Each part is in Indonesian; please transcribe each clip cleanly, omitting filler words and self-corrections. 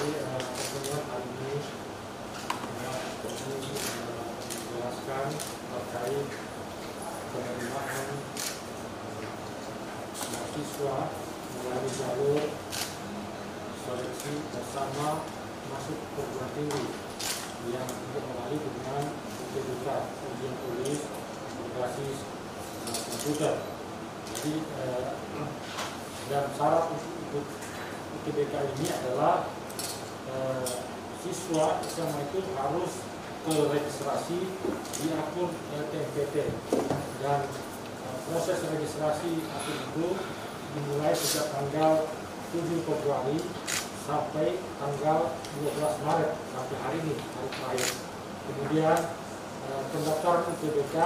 pertemuan hari ini menjelaskan terkait penerimaan mahasiswa melalui jalur seleksi bersama masuk perguruan tinggi yang diawali dengan UTBK, ujian tulis berbasis komputer. Jadi dan syarat untuk UTBK ini adalah siswa SMA itu harus terregistrasi di akun LTMPT, dan proses registrasi akun itu dimulai sejak tanggal 7 Februari sampai tanggal 12 Maret sampai hari ini, hari terakhir. Kemudian pendaftaran UTBK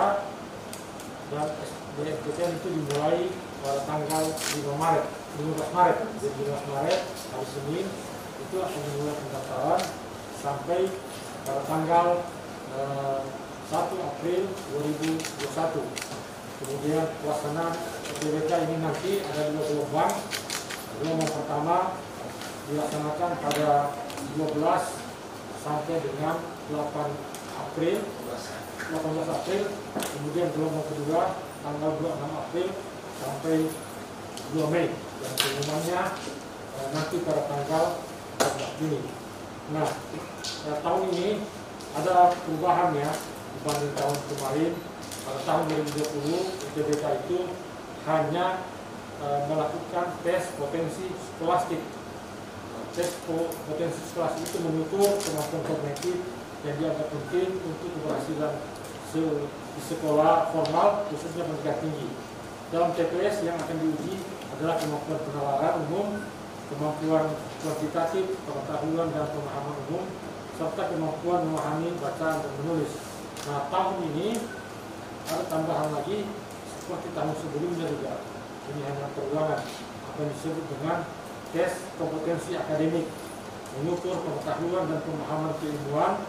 dan SBMPTN itu dimulai pada tanggal 15 Maret. Jadi 15 Maret hari Senin itu akan dimulai pendaftaran sampai pada tanggal 1 April 2021. Kemudian pelaksanaan UTBK ini nanti ada 2 gelombang. Gelombang pertama dilaksanakan pada 12 sampai dengan 18 April. Kemudian gelombang kedua tanggal 26 April sampai 2 Mei, dan pengumumannya nanti pada tanggal 14 Juni. Nah, tahun ini ada perubahan ya dibanding tahun kemarin. Pada tahun 2020 UTBK itu hanya melakukan tes potensi skolastik. Tes potensi skolastik itu mengukur kemampuan kognitif yang dianggap penting untuk keberhasilan di sekolah formal, khususnya pendidikan tinggi. Dalam TPS yang akan diuji adalah kemampuan penalaran umum, kemampuan kuantitatif, pengetahuan dan pemahaman umum, serta kemampuan memahami bacaan dan menulis. Nah, tahun ini ada tambahan lagi seperti tahun sebelumnya juga. Ini hanya perulangan apa yang disebut dengan tes kompetensi akademik, mengukur pengetahuan dan pemahaman keilmuan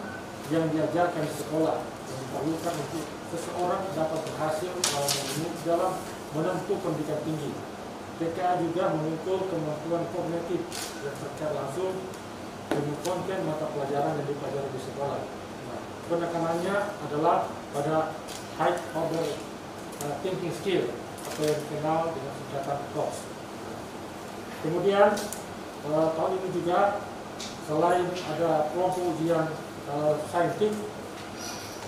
yang diajarkan di sekolah, yang diperlukan untuk seseorang dapat berhasil dalam menempuh pendidikan tinggi. TKA juga mengukur kemampuan kognitif yang terkait langsung dengan konten mata pelajaran yang dipelajari di sekolah. Nah, penekanannya adalah pada high order thinking skill atau yang dikenal dengan singkatan TOEFL. Kemudian tahun ini juga selain ada kelompok ujian saintif,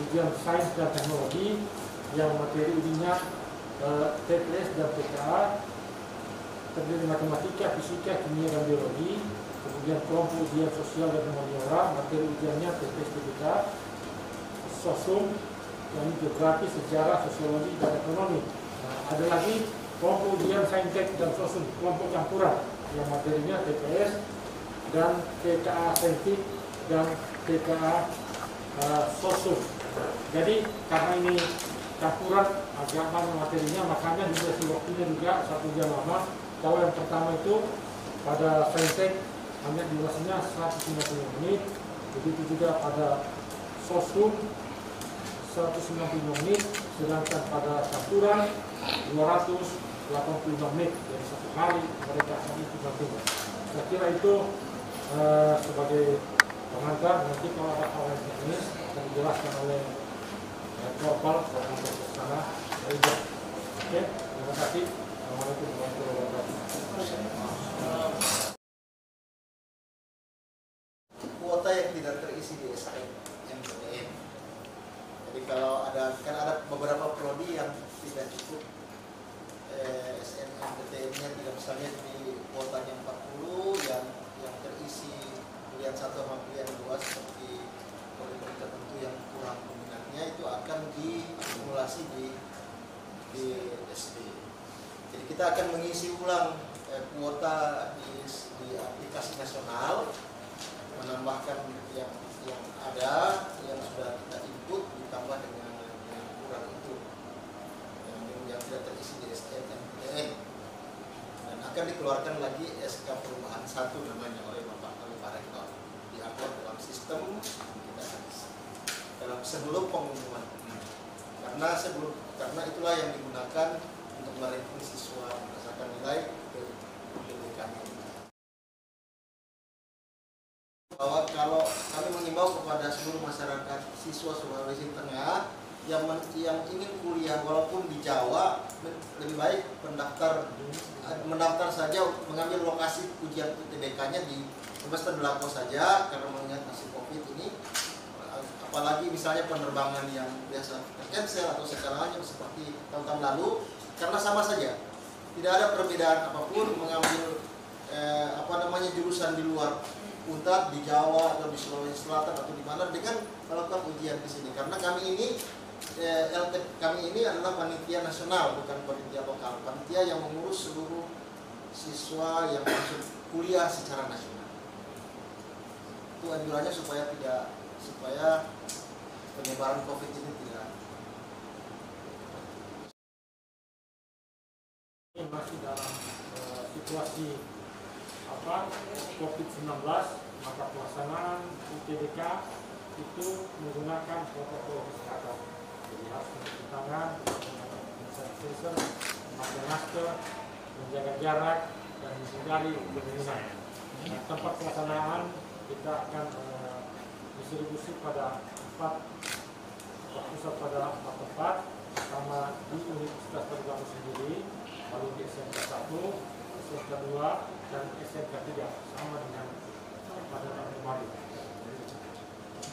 ujian sains dan teknologi yang materi ujinya TPS dan TKA terdiri matematika, fisika, kimia dan biologi. Kemudian kelompok ujian sosial dan humaniora, materi ujiannya TPS TPK, sosum, yang geografi, sejarah, sosiologi dan ekonomi. Nah, ada lagi kelompok ujian saintek dan sosum, kelompok campuran yang materinya TPS dan TKA saintik dan TKA sosum. Jadi karena ini campuran agak lama materinya, makanya durasi waktunya juga 1 jam lama. Kalau yang pertama itu pada saintek hanya durasinya 150 menit, begitu juga pada sosum 190 menit, sedangkan pada campuran 285 menit. Jadi 1 kali mereka itu nantinya. Saya kira itu sebagai pengantar. Nanti kalau ada hal yang teknis akan dijelaskan oleh Korpal kalau ke sana. Oke, terima kasih. Assalamualaikum warahmatullahi wabarakatuh. Kuota yang tidak terisi di SNMPTN. Jadi kalau ada beberapa prodi yang tidak cukup SNMPTN-nya, tidak, misalnya di kuotanya 40 yang terisi pilihan 1 sama pilihan 2 seperti prodi tertentu yang kurang peminatnya, itu akan diakumulasi di SD. Jadi kita akan mengisi ulang kuota di aplikasi nasional, menambahkan yang ada, yang sudah kita input, ditambah dengan yang kurang itu, yang tidak terisi di SNMPTN, dan akan dikeluarkan lagi SK perubahan 1 namanya oleh Bapak Pak Rektor, diupload dalam sistem kita dalam sebelum pengumuman, karena itulah yang digunakan untuk merekrut siswa berdasarkan nilai bahwa kalau kami mengimbau kepada seluruh masyarakat siswa Sulawesi Tengah yang ingin kuliah walaupun di Jawa, lebih baik mendaftar saja, mengambil lokasi ujian UTBK-nya di Universitas Belako saja, karena mengingat masih COVID ini, apalagi misalnya penerbangan yang biasa tercancel atau segalanya seperti tahun-tahun lalu, karena sama saja, tidak ada perbedaan apapun mengambil jurusan di luar UNTAD di Jawa atau di Sulawesi Selatan atau di mana dengan melakukan ujian di sini, karena kami ini adalah panitia nasional, bukan panitia lokal, panitia yang mengurus seluruh siswa yang masuk kuliah secara nasional. Itu anjurannya supaya penyebaran COVID ini tidak. Ini masih dalam situasi COVID-19, maka pelaksanaan UTBK itu menggunakan protokol kesehatan. Jadi harus mencuci tangan, menggunakan hand sanitizer, memakai masker, menjaga jarak, dan menghindari kerumunan. Nah, tempat pelaksanaan kita akan distribusi pada 4 tempat, pertama di Universitas Ternate sendiri, lalu di SMK 1, SMK 2, dan SMK 3, sama dengan pada tahun kemarin.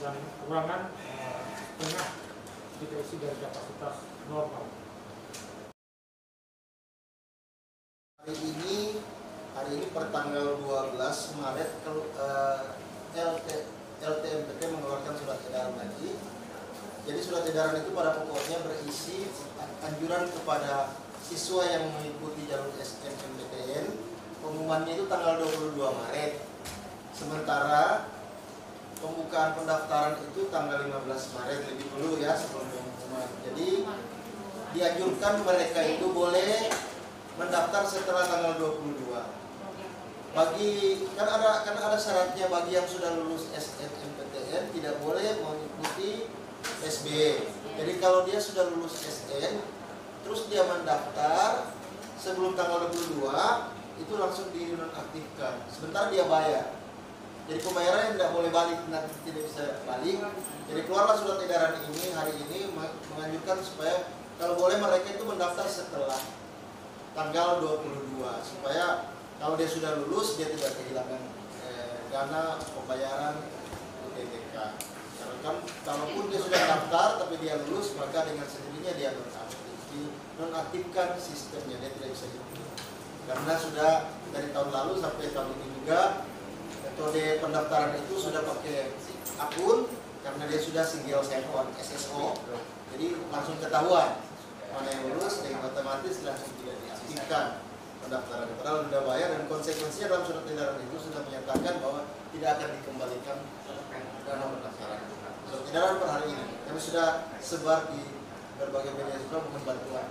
Dan ruangan setengah kita isi dari kapasitas normal. Hari ini per tanggal 12 Maret LTMPT mengeluarkan surat edaran lagi. Jadi surat edaran itu pada pokoknya berisi anjuran kepada siswa yang mengikuti jalur SNMPTN. Pengumumannya itu tanggal 22 Maret. Sementara pembukaan pendaftaran itu tanggal 15 Maret, lebih dulu ya sebelum pengumuman. Jadi dianjurkan mereka itu boleh mendaftar setelah tanggal 22. Kan ada syaratnya, bagi yang sudah lulus SNMPTN tidak boleh mengikuti SB. Jadi kalau dia sudah lulus SN terus dia mendaftar sebelum tanggal 22, itu langsung dinonaktifkan. Sebentar dia bayar. Jadi pembayarannya tidak boleh balik, nanti tidak bisa balik. Jadi keluarlah surat edaran ini hari ini menganjurkan supaya kalau boleh mereka itu mendaftar setelah tanggal 22, supaya kalau dia sudah lulus dia tidak kehilangan dana pembayaran UTBK. Karena kan kalaupun dia sudah daftar tapi dia lulus, maka dengan sendirinya dia nonaktifkan sistemnya, dia tidak bisa hidup. Karena sudah dari tahun lalu sampai tahun ini juga metode pendaftaran itu sudah pakai akun, karena dia sudah single sign-on SSO, jadi langsung ketahuan mana yang lulus, dan otomatis langsung tidak diaktifkan pendaftaran. Padahal sudah bayar, dan konsekuensinya dalam surat edaran itu sudah menyatakan bahwa tidak akan dikembalikan dana pendaftaran. Surat edaran per hari ini kami sudah sebar di berbagai media sosial, mohon bantuan.